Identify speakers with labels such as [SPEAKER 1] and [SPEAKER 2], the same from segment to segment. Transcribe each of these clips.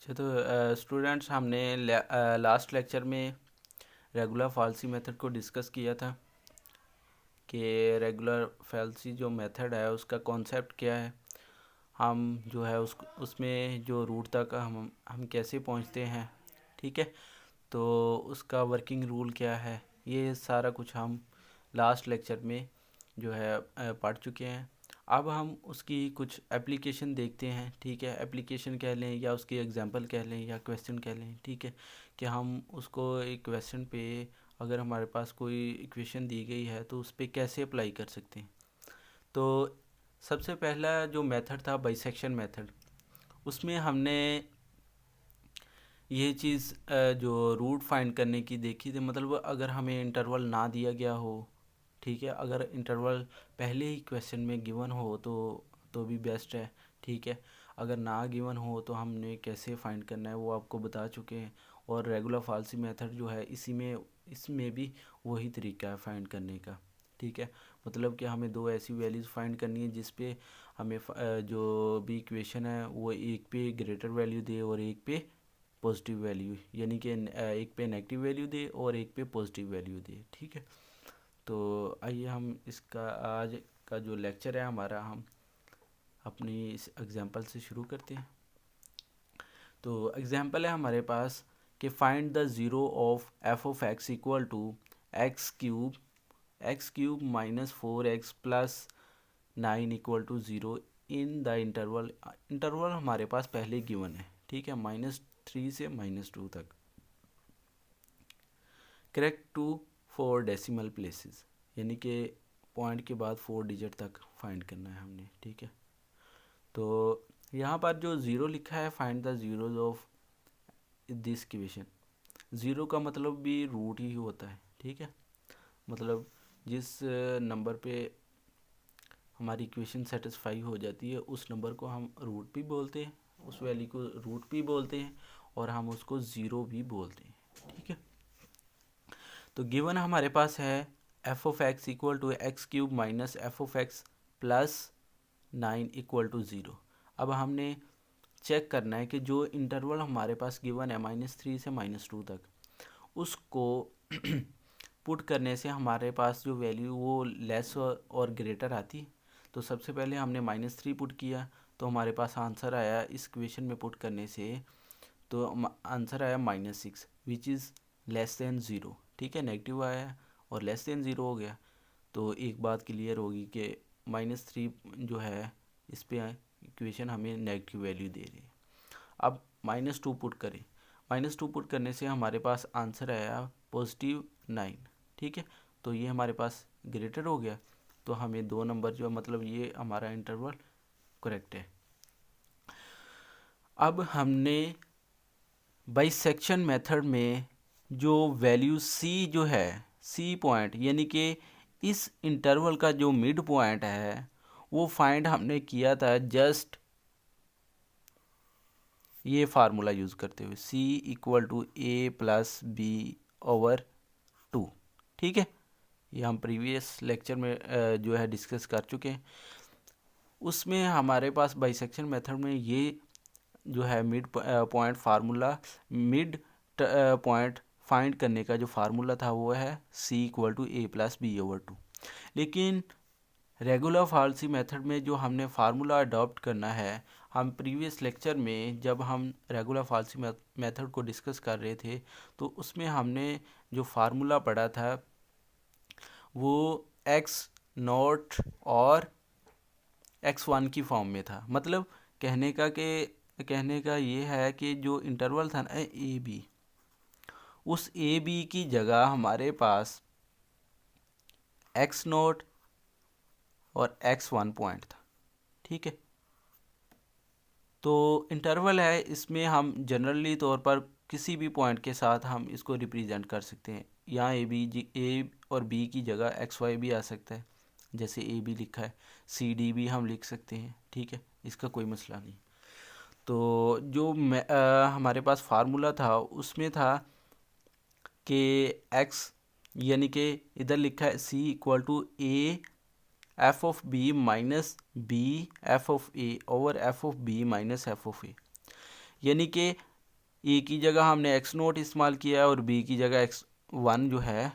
[SPEAKER 1] अच्छा, तो स्टूडेंट्स हमने लास्ट लेक्चर में रेगुलर फालसी मेथड को डिस्कस किया था कि रेगुलर फालसी जो मेथड है उसका कॉन्सेप्ट क्या है। हम जो है उसमें जो रूट तक हम कैसे पहुंचते हैं, ठीक है। तो उसका वर्किंग रूल क्या है, ये सारा कुछ हम लास्ट लेक्चर में जो है पढ़ चुके हैं। अब हम उसकी कुछ एप्लीकेशन देखते हैं, ठीक है। एप्लीकेशन कह लें या उसकी एग्जांपल कह लें या क्वेश्चन कह लें, ठीक है। कि हम उसको एक क्वेश्चन पे अगर हमारे पास कोई इक्वेशन दी गई है तो उस पर कैसे अप्लाई कर सकते हैं। तो सबसे पहला जो मेथड था बाइसेक्शन मेथड, उसमें हमने ये चीज़ जो रूट फाइंड करने की देखी थी। मतलब अगर हमें इंटरवल ना दिया गया हो, ठीक है, अगर इंटरवल पहले ही क्वेश्चन में गिवन हो तो भी बेस्ट है, ठीक है। अगर ना गिवन हो तो हमने कैसे फाइंड करना है वो आपको बता चुके हैं। और रेगुलर फालसी मेथड जो है इसमें भी वही तरीका है फाइंड करने का, ठीक है। मतलब कि हमें दो ऐसी वैल्यूज़ फाइंड करनी है जिस पे हमें जो भी इक्वेशन है वो एक पे ग्रेटर वैल्यू दे और एक पे पॉजिटिव वैल्यू, यानी कि एक पे नेगेटिव वैल्यू दे और एक पे पॉजिटिव वैल्यू दे, ठीक है। तो आइए हम इसका आज का जो लेक्चर है हमारा, हम अपनी इस एग्जांपल से शुरू करते हैं। तो एग्जांपल है हमारे पास कि find the zero of F of X equal to X cube minus 4x plus 9 equal to zero in the interval हमारे पास पहले गिवन है, ठीक है, -3 से -2 तक। करेक्ट टू 4 डेसिमल प्लेसेस, यानी कि पॉइंट के बाद 4 डिजिट तक फाइंड करना है हमने, ठीक है। तो यहाँ पर जो ज़ीरो लिखा है, find the zeros of this equation. Zero का मतलब भी रूट ही होता है, ठीक है। मतलब जिस नंबर पे हमारी इक्वेशन सेटिस्फाई हो जाती है उस नंबर को हम रूट भी बोलते हैं, उस वैल्यू को रूट भी बोलते हैं और हम उसको ज़ीरो भी बोलते हैं, ठीक है। तो गिवन हमारे पास है F of X equal to X cube minus F of X plus 9 equal to zero. अब हमने चेक करना है कि जो इंटरवल हमारे पास गिवन है -3 से -2 तक, उसको पुट करने से हमारे पास जो वैल्यू वो लेस और ग्रेटर आती है। तो सबसे पहले हमने -3 पुट किया तो हमारे पास आंसर आया, इस क्वेश्चन में पुट करने से तो आंसर आया -6 which is less than zero, ठीक है। नेगेटिव आया और लेस देन ज़ीरो हो गया। तो एक बात क्लियर होगी कि -3 जो है इस पे इक्वेशन हमें नेगेटिव वैल्यू दे रही है। अब -2 पुट करें, -2 पुट करने से हमारे पास आंसर आया +9, ठीक है। तो ये हमारे पास ग्रेटर हो गया, तो हमें दो नंबर जो मतलब ये हमारा इंटरवल करेक्ट है। अब हमने बाइसेक्शन मेथड में जो वैल्यू सी जो है, सी पॉइंट, यानी कि इस इंटरवल का जो मिड पॉइंट है वो फाइंड हमने किया था जस्ट ये फार्मूला यूज़ करते हुए, c equal to A plus B over 2, ठीक है। ये हम प्रीवियस लेक्चर में जो है डिस्कस कर चुके हैं। उसमें हमारे पास बाइसेक्शन मेथड में ये जो है mid point formula, mid point find करने का जो फार्मूला था वो है c equal to A plus B over 2। लेकिन रेगुलर फालसी मेथड में जो हमने फार्मूला अडॉप्ट करना है, हम प्रीवियस लेक्चर में जब हम रेगुलर फालसी मेथड को डिस्कस कर रहे थे तो उसमें हमने जो फार्मूला पढ़ा था वो एक्स नॉट और x1 की फॉर्म में था। मतलब कहने का ये है कि जो इंटरवल था ना ए बी, उस ए बी की जगह हमारे पास एक्स नॉट और x1 पॉइंट था, ठीक है। तो इंटरवल है, इसमें हम जनरली तौर पर किसी भी पॉइंट के साथ हम इसको रिप्रेजेंट कर सकते हैं। यहाँ ए और बी की जगह एक्स वाई भी आ सकता है, जैसे ए बी लिखा है, सी डी भी हम लिख सकते हैं, ठीक है, इसका कोई मसला नहीं। तो जो हमारे पास फार्मूला था उसमें था कि एक्स, यानी कि इधर लिखा है C equal to A F of B minus B F of A over F of B minus F of A, यानी कि ए की जगह हमने एक्स नोट इस्तेमाल किया है और बी की जगह एक्स वन जो है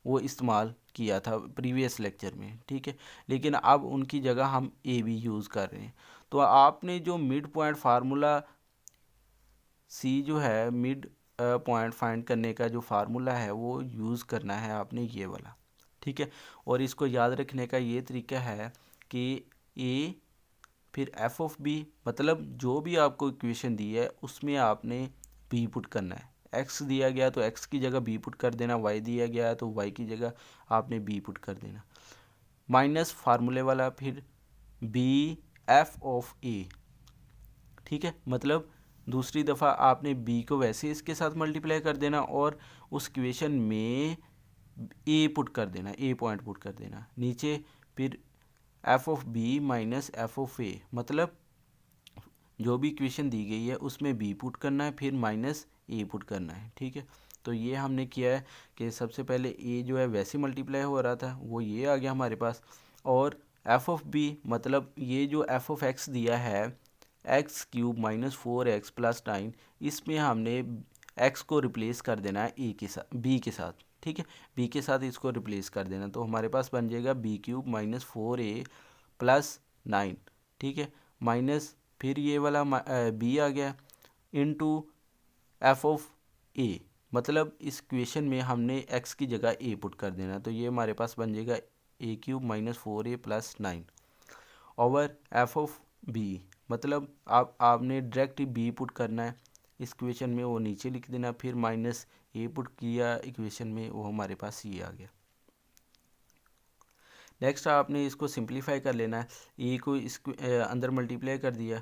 [SPEAKER 1] वो इस्तेमाल किया था प्रीवियस लेक्चर में, ठीक है। लेकिन अब उनकी जगह हम ए बी यूज़ कर रहे हैं। तो आपने जो मिड पॉइंट फार्मूला सी जो है मिड पॉइंट फाइंड करने का जो फार्मूला है वो यूज़ करना है आपने ये वाला, ठीक है। और इसको याद रखने का ये तरीका है कि ए फिर एफ ऑफ बी, मतलब जो भी आपको इक्वेशन दी है उसमें आपने बी पुट करना है। एक्स दिया गया तो एक्स की जगह बी पुट कर देना, वाई दिया गया है तो वाई की जगह आपने बी पुट कर देना, माइनस फार्मूले वाला फिर बी एफ ऑफ ए, ठीक है। मतलब दूसरी दफ़ा आपने बी को वैसे इसके साथ मल्टीप्लाई कर देना और उस इक्वेशन में ए पुट कर देना, ए पॉइंट पुट कर देना नीचे, फिर F of B minus F of A, मतलब जो भी इक्वेशन दी गई है उसमें बी पुट करना है फिर माइनस ए पुट करना है, ठीक है। तो ये हमने किया है कि सबसे पहले ए जो है वैसे मल्टीप्लाई हो रहा था वो ये आ गया हमारे पास, और एफ ऑफ बी मतलब ये जो एफ ऑफ एक्स दिया है x cube minus 4x plus 9, इसमें हमने एक्स को रिप्लेस कर देना है ए के साथ, बी के साथ, ठीक है। बी के साथ इसको रिप्लेस कर देना तो हमारे पास बन जाएगा B cube minus 4a plus 9, ठीक है, माइनस फिर ये वाला बी आ गया इनटू एफ ऑफ ए, मतलब इस इक्वेशन में हमने एक्स की जगह ए पुट कर देना तो ये हमारे पास बन जाएगा A cube minus 4a plus 9 over F of B, मतलब आपने डायरेक्ट बी पुट करना है इस इक्वेशन में, वो नीचे लिख देना, फिर माइनस ए पुट किया इक्वेशन में, वो हमारे पास ये आ गया। नेक्स्ट आपने इसको सिंप्लीफाई कर लेना है, ए को इस अंदर मल्टीप्लाई कर दिया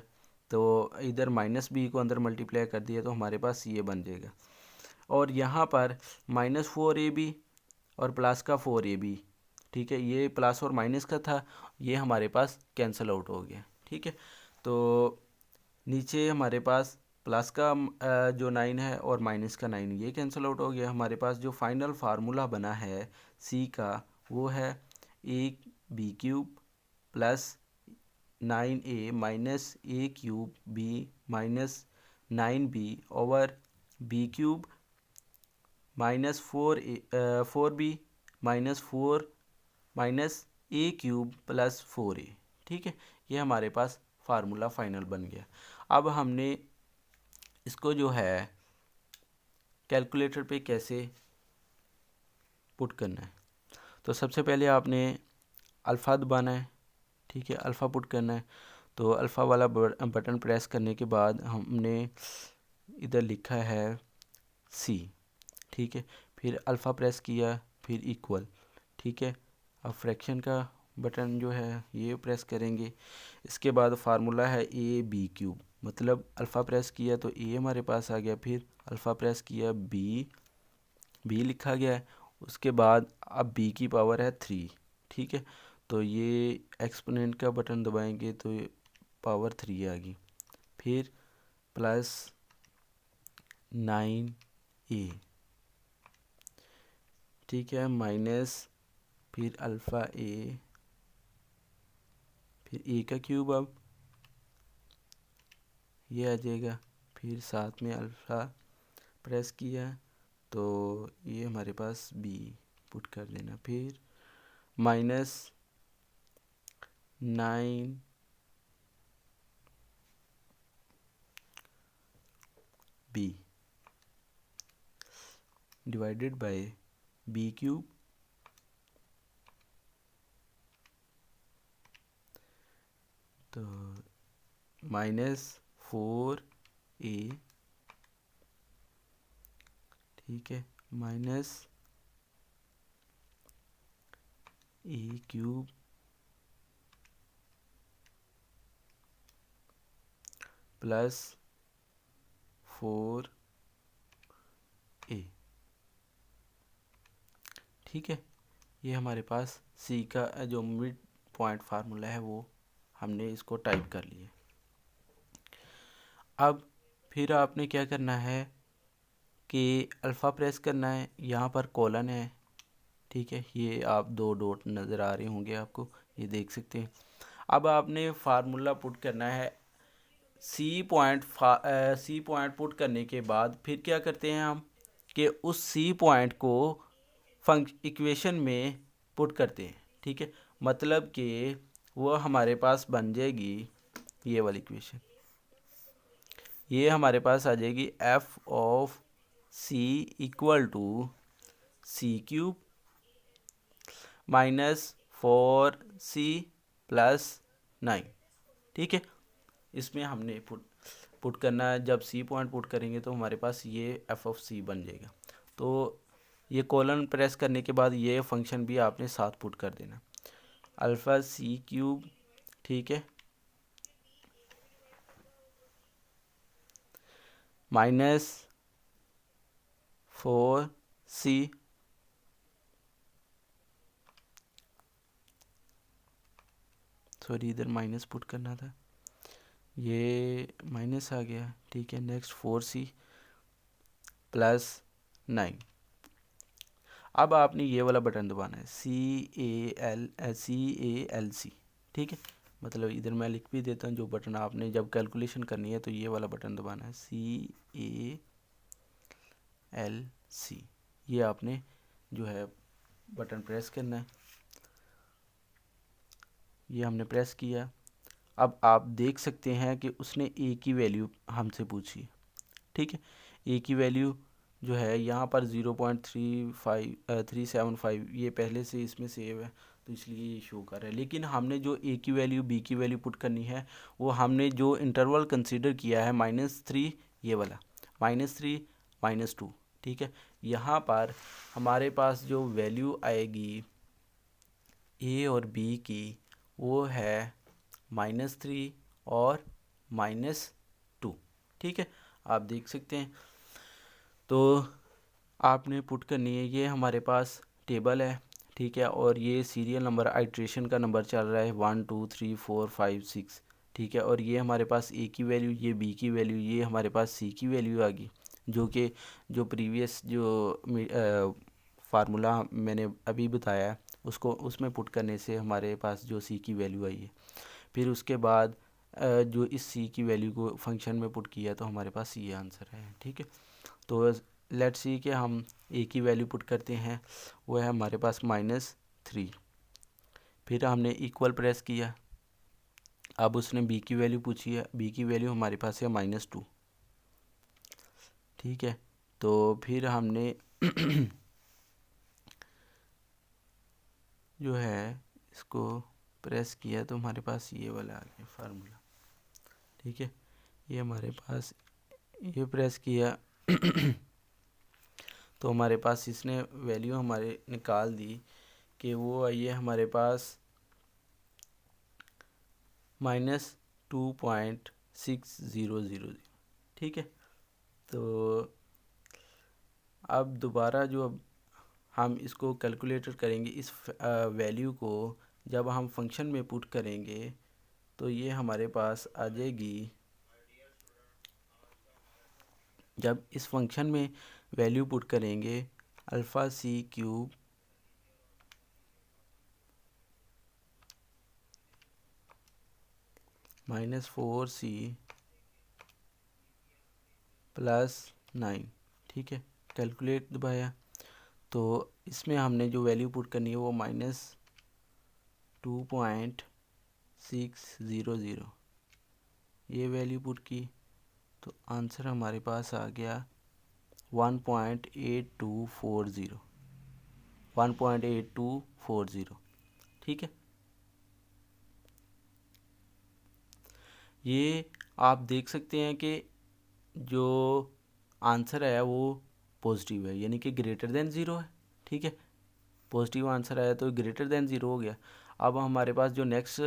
[SPEAKER 1] तो इधर माइनस बी को अंदर मल्टीप्लाई कर दिया तो हमारे पास ये बन जाएगा, और यहाँ पर माइनस 4ab और प्लस का 4ab, ठीक है, ये प्लस और माइनस का था, ये हमारे पास कैंसिल आउट हो गया, ठीक है। तो नीचे हमारे पास प्लस का जो 9 है और माइनस का 9 ये कैंसिल आउट हो गया। हमारे पास जो फाइनल फार्मूला बना है सी का वो है A B cube plus 9a minus A cube B minus 9b over B cube minus 4b minus 4 minus A cube plus 4a, ठीक है। ये हमारे पास फार्मूला फाइनल बन गया। अब हमने इसको जो है कैलकुलेटर पे कैसे पुट करना है, तो सबसे पहले आपने अल्फ़ा दबाना है, ठीक है, अल्फ़ा पुट करना है। तो अल्फ़ा वाला बटन प्रेस करने के बाद हमने इधर लिखा है सी, ठीक है, फिर अल्फ़ा प्रेस किया फिर इक्वल, ठीक है। अब फ्रैक्शन का बटन जो है ये प्रेस करेंगे, इसके बाद फार्मूला है ए बी क्यूब, मतलब अल्फ़ा प्रेस किया तो ए हमारे पास आ गया, फिर अल्फ़ा प्रेस किया बी लिखा गया है, उसके बाद अब बी की पावर है 3, ठीक है। तो ये एक्सपोनेंट का बटन दबाएंगे तो पावर 3 आ गई, फिर प्लस 9a, ठीक है, माइनस फिर अल्फ़ा ए फिर ए का क्यूब, अब ये आ जाएगा, फिर साथ में अल्फ़ा प्रेस किया तो ये हमारे पास बी पुट कर देना, फिर minus 9 B divided by B cube तो माइनस 4a, ठीक है, minus A cube plus 4a, ठीक है। ये हमारे पास सी का जो मिड पॉइंट फार्मूला है वो हमने इसको टाइप कर लिया। अब फिर आपने क्या करना है कि अल्फ़ा प्रेस करना है, यहाँ पर कॉलन है, ठीक है, ये आप 2 डॉट नज़र आ रहे होंगे आपको, ये देख सकते हैं। अब आपने फार्मूला पुट करना है सी पॉइंट पुट करने के बाद फिर क्या करते हैं हम कि उस सी पॉइंट को इक्वेशन में पुट करते हैं। ठीक है, मतलब कि वो हमारे पास बन जाएगी ये वाली इक्वेशन, ये हमारे पास आ जाएगी F of C equal to C cube minus 4c plus 9। ठीक है, इसमें हमने पुट करना है। जब सी पॉइंट पुट करेंगे तो हमारे पास ये एफ ऑफ सी बन जाएगा। तो ये कोलन प्रेस करने के बाद ये फंक्शन भी आपने साथ पुट कर देना, अल्फ़ा सी क्यूब, ठीक है, माइनस 4c सॉरी इधर माइनस पुट करना था, ये माइनस आ गया। ठीक है, नेक्स्ट 4c प्लस 9। अब आपने ये वाला बटन दबाना है CALC। ठीक है, मतलब इधर मैं लिख भी देता हूँ, जो बटन आपने जब कैलकुलेशन करनी है तो ये वाला बटन दबाना है CALC। ये आपने जो है बटन प्रेस करना है, ये हमने प्रेस किया। अब आप देख सकते हैं कि उसने ए की वैल्यू हमसे पूछी। ठीक है, ए की वैल्यू जो है यहाँ पर 0.375 ये पहले से इसमें सेव है तो इसलिए ये शो कर रहा है। लेकिन हमने जो ए की वैल्यू बी की वैल्यू पुट करनी है वो हमने जो इंटरवल कंसीडर किया है -3, ये वाला -3 -2। ठीक है, यहाँ पर हमारे पास जो वैल्यू आएगी ए और बी की वो है -3 और -2। ठीक है, आप देख सकते हैं। तो आपने पुट करनी है, ये हमारे पास टेबल है। ठीक है, और ये सीरियल नंबर आइट्रेशन का नंबर चल रहा है 1 2 3 4 5 6। ठीक है, और ये हमारे पास ए की वैल्यू, ये बी की वैल्यू, ये हमारे पास सी की वैल्यू आ गई, जो कि जो प्रीवियस जो फार्मूला मैंने अभी बताया है उसको उसमें पुट करने से हमारे पास जो सी की वैल्यू आई है। फिर उसके बाद जो इस सी की वैल्यू को फंक्शन में पुट किया तो हमारे पास ये आंसर है। ठीक है, तो लेट्स सी कि हम ए की वैल्यू पुट करते हैं, वो है हमारे पास -3। फिर हमने इक्वल प्रेस किया, अब उसने बी की वैल्यू पूछी है, बी की वैल्यू हमारे पास है -2। ठीक है, तो फिर हमने जो है इसको प्रेस किया तो हमारे पास ये वाला आ गया फार्मूला। ठीक है, ये हमारे पास ये प्रेस किया तो हमारे पास इसने वैल्यू हमारे निकाल दी कि वो आई है हमारे पास -2.6000। ठीक है, तो अब दोबारा जो अब हम इसको कैलकुलेटर करेंगे, इस वैल्यू को जब हम फंक्शन में पुट करेंगे तो ये हमारे पास आ जाएगी, जब इस फंक्शन में वैल्यू पुट करेंगे अल्फ़ा सी क्यूब -4c प्लस 9। ठीक है, कैलकुलेट दबाया तो इसमें हमने जो वैल्यू पुट करनी है वो -2.600 ये वैल्यू पुट की तो आंसर हमारे पास आ गया 1.8240। ठीक है, ये आप देख सकते हैं कि जो आंसर है वो पॉजिटिव है, यानी कि ग्रेटर देन ज़ीरो है। ठीक है, पॉजिटिव आंसर आया तो ग्रेटर देन ज़ीरो हो गया। अब हमारे पास जो नेक्स्ट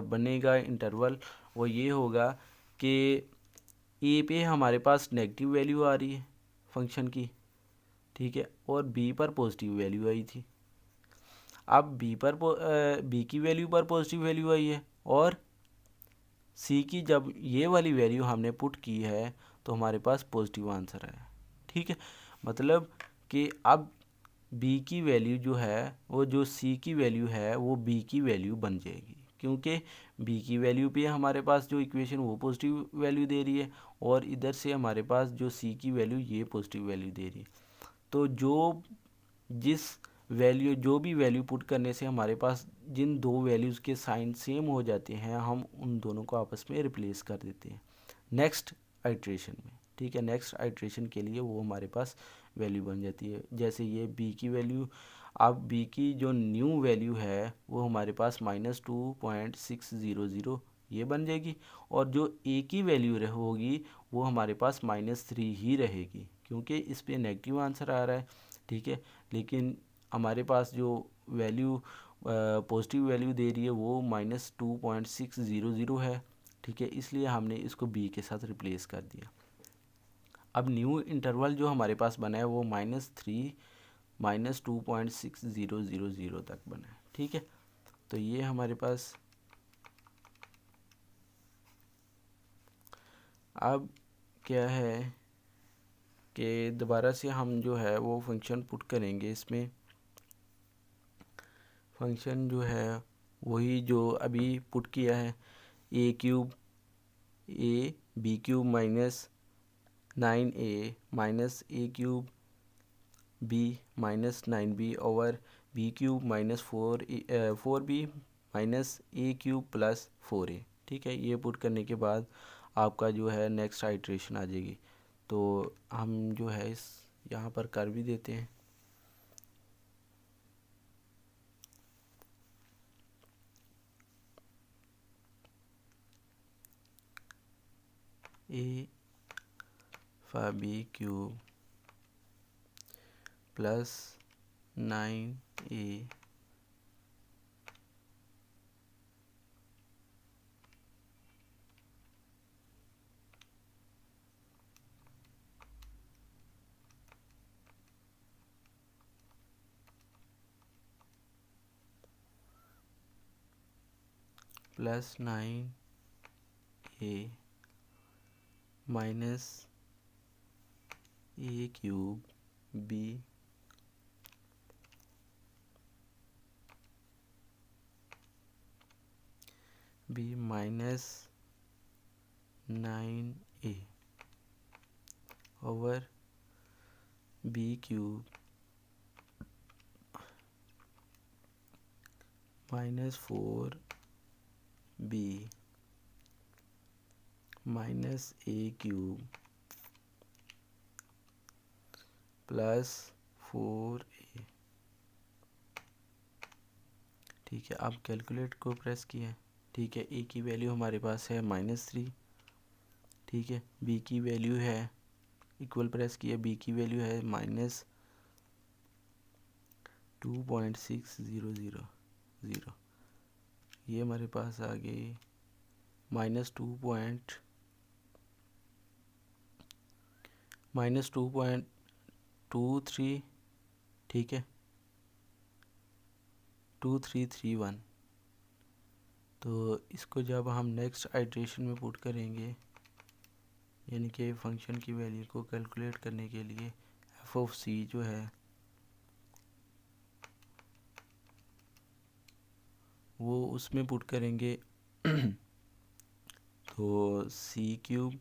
[SPEAKER 1] बनेगा इंटरवल वो ये होगा कि ए पे हमारे पास नेगेटिव वैल्यू आ रही है फंक्शन की। ठीक है, और बी पर पॉजिटिव वैल्यू आई थी। अब बी की वैल्यू पर पॉजिटिव वैल्यू आई है और सी की जब ये वाली वैल्यू हमने पुट की है तो हमारे पास पॉजिटिव आंसर है। ठीक है, मतलब कि अब बी की वैल्यू जो है वो जो सी की वैल्यू है वो बी की वैल्यू बन जाएगी, क्योंकि बी की वैल्यू पे हमारे पास जो इक्वेशन वो पॉजिटिव वैल्यू दे रही है और इधर से हमारे पास जो सी की वैल्यू ये पॉजिटिव वैल्यू दे रही है। तो जो भी वैल्यू पुट करने से हमारे पास जिन दो वैल्यूज़ के साइन सेम हो जाते हैं, हम उन दोनों को आपस में रिप्लेस कर देते हैं नेक्स्ट आइट्रेशन में। ठीक है, नेक्स्ट आइट्रेशन के लिए वो हमारे पास वैल्यू बन जाती है। जैसे ये बी की वैल्यू, अब बी की जो न्यू वैल्यू है वो हमारे पास -2.600 ये बन जाएगी, और जो ए की वैल्यू होगी वो हमारे पास -3 ही रहेगी, क्योंकि इस पे नेगेटिव आंसर आ रहा है। ठीक है, लेकिन हमारे पास जो वैल्यू पॉजिटिव वैल्यू दे रही है वो -2.600 है। ठीक है, इसलिए हमने इसको बी के साथ रिप्लेस कर दिया। अब न्यू इंटरवल जो हमारे पास बना है वो -3 -2.6000 तक बना है। ठीक है, तो ये हमारे पास अब क्या है कि दोबारा से हम जो है वो फंक्शन पुट करेंगे। इसमें फंक्शन जो है वही जो अभी पुट किया है, a³ a b³ -9a -a³ b -9b over b³ -4b -a³ plus 4a। ठीक है, ये पुट करने के बाद आपका जो है नेक्स्ट आइट्रेशन आ जाएगी। तो हम जो है इस यहाँ पर कर भी देते हैं। a b³ plus 9a plus 9a minus a³ b minus 9a over b³ -4b minus a³ plus 4a। ठीक है, अब कैलकुलेट को प्रेस किया। ठीक है, a की वैल्यू हमारे पास है -3। ठीक है, b की वैल्यू है, इक्वल प्रेस किया, b की वैल्यू है -2.600। ये हमारे पास आ गई -2.23। ठीक है, 2331। तो इसको जब हम नेक्स्ट आइट्रेशन में पुट करेंगे, यानी कि फंक्शन की वैल्यू को कैलकुलेट करने के लिए f(c) जो है वो उसमें पुट करेंगे तो c³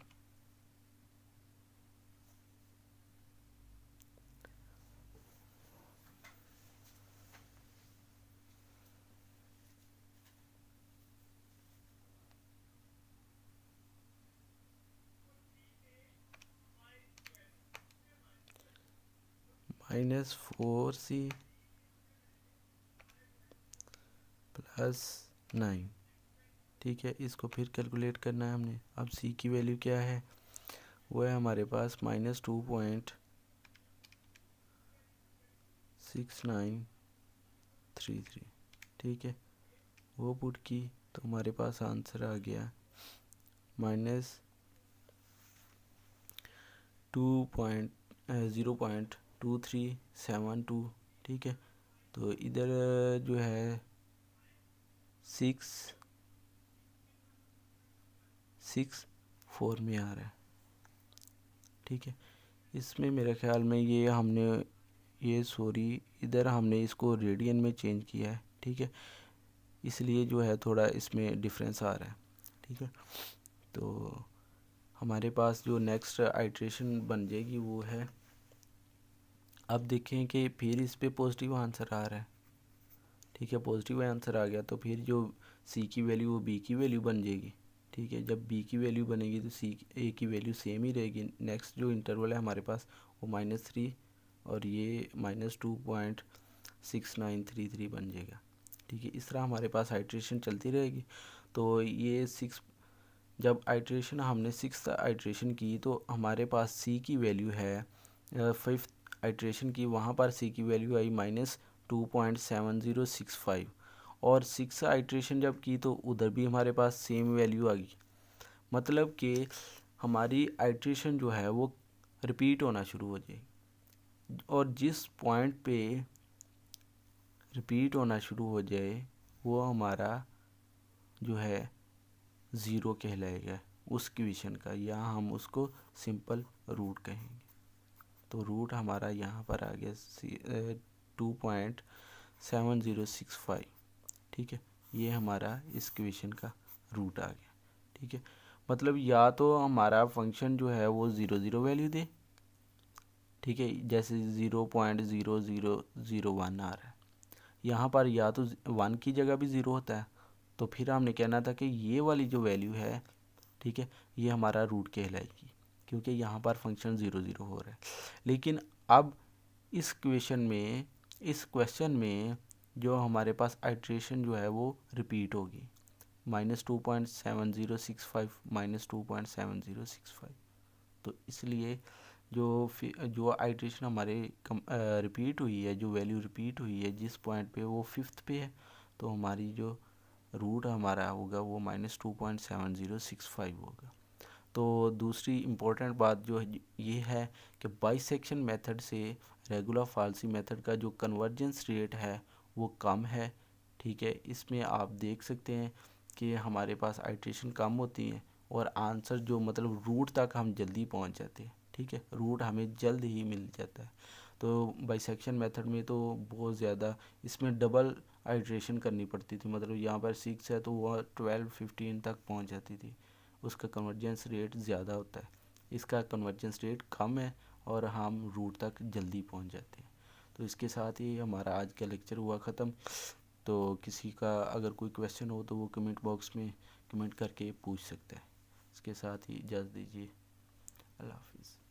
[SPEAKER 1] -4c प्लस 9। ठीक है, इसको फिर कैलकुलेट करना है हमने। अब c की वैल्यू क्या है, वो है हमारे पास -2.6933। ठीक है, वो पुट की तो हमारे पास आंसर आ गया -0.2372। ठीक है, तो इधर जो है 664 में आ रहा है। ठीक है, इसमें मेरे ख्याल में इधर हमने इसको रेडियन में चेंज किया है। ठीक है, इसलिए जो है थोड़ा इसमें डिफरेंस आ रहा है। ठीक है, तो हमारे पास जो नेक्स्ट आइट्रेशन बन जाएगी वो है, अब देखें कि फिर इस पे पॉजिटिव आंसर आ रहा है। ठीक है, पॉजिटिव आंसर आ गया तो फिर जो सी की वैल्यू वो बी की वैल्यू बन जाएगी। ठीक है, जब बी की वैल्यू बनेगी तो सी ए की वैल्यू सेम ही रहेगी। नेक्स्ट जो इंटरवल है हमारे पास वो -3 और ये -2.6933 बन जाएगा। ठीक है, इस तरह हमारे पास आइट्रेशन चलती रहेगी। तो ये जब आइट्रेशन हमने 6th आइट्रेशन की तो हमारे पास सी की वैल्यू है 5th आइट्रेशन की, वहाँ पर सी की वैल्यू आई -2.7065 और 6th आइट्रेशन जब की तो उधर भी हमारे पास सेम वैल्यू आ गई। मतलब कि हमारी आइट्रेशन जो है वो रिपीट होना शुरू हो जाएगी और जिस पॉइंट पे रिपीट होना शुरू हो जाए वो हमारा जो है ज़ीरो कहलाएगा उस क्वेश्चन का, या हम उसको सिंपल रूट कहेंगे। तो रूट हमारा यहाँ पर आ गया 2.7065। ठीक है, ये हमारा इस क्वेश्चन का रूट आ गया। ठीक है, मतलब या तो हमारा फंक्शन जो है वो 0 वैल्यू दे, ठीक है, जैसे 0.0001 आ रहा है यहाँ पर, या तो 1 की जगह भी 0 होता है, तो फिर हमने कहना था कि ये वाली जो वैल्यू है, ठीक है, ये हमारा रूट कहलाएगी क्योंकि यहाँ पर फंक्शन 0 हो रहा है। लेकिन अब इस क्वेश्चन में जो हमारे पास आइट्रेशन जो है वो रिपीट होगी, -2.7065 -2.7065। तो इसलिए जो आइट्रेशन हमारे रिपीट हुई है, जो वैल्यू रिपीट हुई है जिस पॉइंट पे वो 5th पे है, तो हमारी जो रूट हमारा होगा वो -2.7065 होगा। तो दूसरी इम्पोर्टेंट बात जो है ये है कि बाइसेक्शन मेथड से रेगुलर फाल्सी मेथड का जो कन्वर्जेंस रेट है वो कम है। ठीक है, इसमें आप देख सकते हैं कि हमारे पास आइट्रेशन कम होती है और आंसर जो मतलब रूट तक हम जल्दी पहुंच जाते हैं। ठीक है, रूट हमें जल्द ही मिल जाता है। तो बाइसेक्शन मेथड में तो बहुत ज़्यादा इसमें डबल आइट्रेशन करनी पड़ती थी, मतलब यहाँ पर 6 है तो वह 12-15 तक पहुँच जाती थी, उसका कन्वर्जेंस रेट ज़्यादा होता है। इसका कन्वर्जेंस रेट कम है और हम रूट तक जल्दी पहुँच जाते हैं। तो इसके साथ ही हमारा आज का लेक्चर हुआ ख़त्म। तो किसी का अगर कोई क्वेश्चन हो तो वो कमेंट बॉक्स में कमेंट करके पूछ सकता है। इसके साथ ही इजाज़त दीजिए, अल्लाह हाफिज़।